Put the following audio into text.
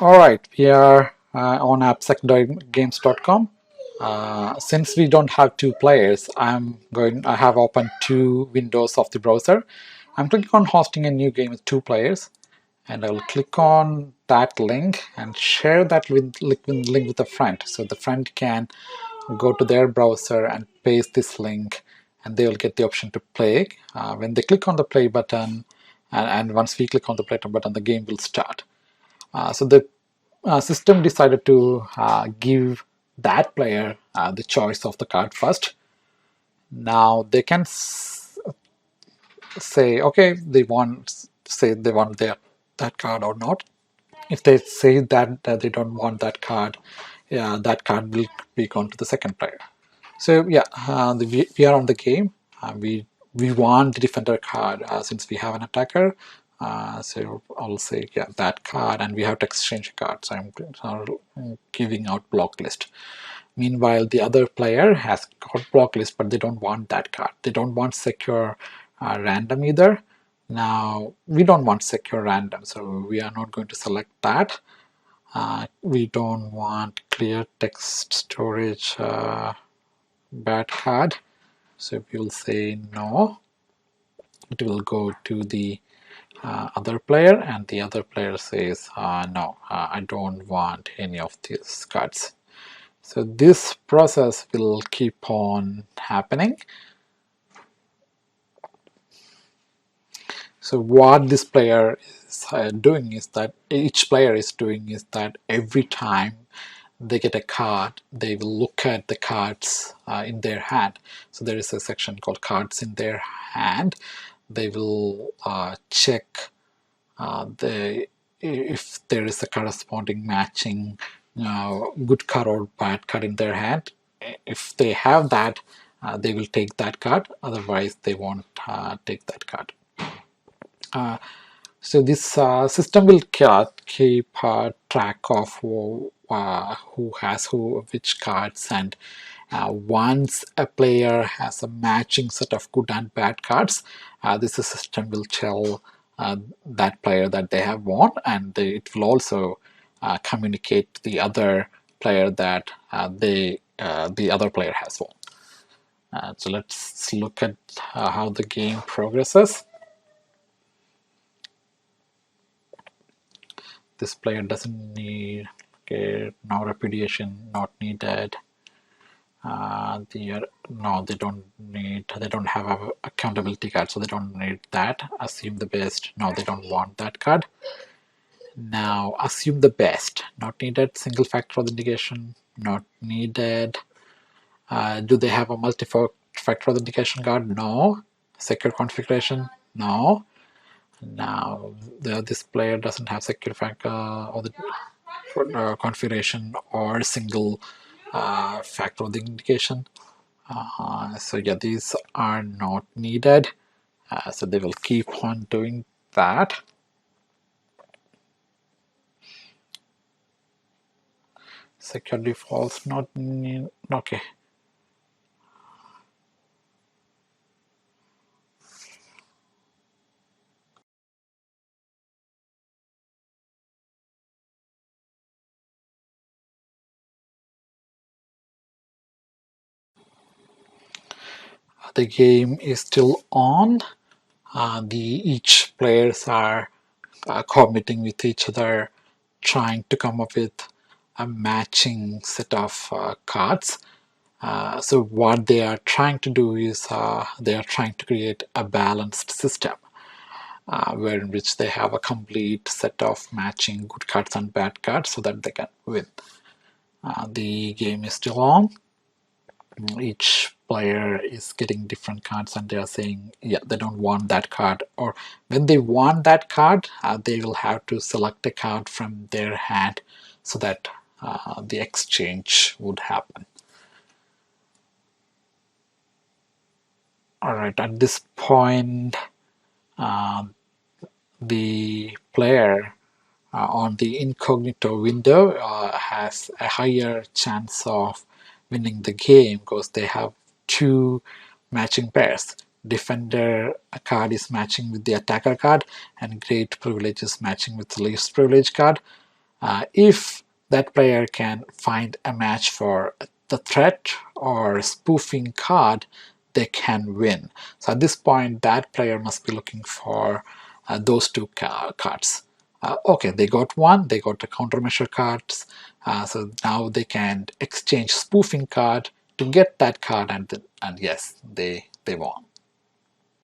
Alright, we are on appsec.games.com. Since we don't have two players, I have opened two windows of the browser. I'm clicking on hosting a new game with two players, and I will click on that link and share that link with a friend, so the friend can go to their browser and paste this link, and they will get the option to play. When they click on the play button, and once we click on the play button, the game will start. So the system decided to give that player the choice of the card first. Now they can say, okay, they want that card or not. If they say that they don't want that card, yeah, that card will be gone to the second player. So yeah, we are on the game. We want the defender card since we have an attacker. So I'll say yeah that card, and we have to exchange a card. So I'm giving out block list. Meanwhile, the other player has got block list, but they don't want that card. They don't want secure random either. Now we don't want secure random, so we are not going to select that. We don't want clear text storage bad card. So if you'll say no, it will go to the other player, and the other player says no, I don't want any of these cards. So this process will keep on happening. So what this player is doing is that each player is doing is that every time they get a card, they will look at the cards in their hand. So there is a section called cards in their hand. They will check if there is a corresponding matching good card or bad card in their hand. If they have that, they will take that card. Otherwise, they won't take that card. So this system will keep track of who has which cards, and once a player has a matching set of good and bad cards, this system will tell that player that they have won, and it will also communicate to the other player that the other player has won. So let's look at how the game progresses. This player doesn't need, okay, no repudiation not needed. No, they don't have a accountability card, so they don't need that. Assume the best, no, they don't want that card. Now assume the best, not needed. Single factor authentication, not needed. Do they have a multi-factor authentication card? No. Secure configuration? No. Now this player doesn't have secure factor or the configuration or single factor authentication. So yeah, these are not needed. So they will keep on doing that. Secure defaults not need. Okay. The game is still on. Each players are competing with each other, trying to come up with a matching set of cards. So what they are trying to do is they are trying to create a balanced system where in which they have a complete set of matching good cards and bad cards so that they can win. The game is still on. Each player is getting different cards, and they are saying yeah they don't want that card, or when they want that card they will have to select a card from their hand so that the exchange would happen. All right, at this point the player on the incognito window has a higher chance of winning the game because they have two matching pairs. Defender card is matching with the attacker card, and great privilege is matching with the least privilege card. If that player can find a match for the threat or spoofing card, they can win. So at this point, that player must be looking for those two cards. Okay, they got one, they got the countermeasure cards, so now they can exchange spoofing card to get that card, and yes, they won.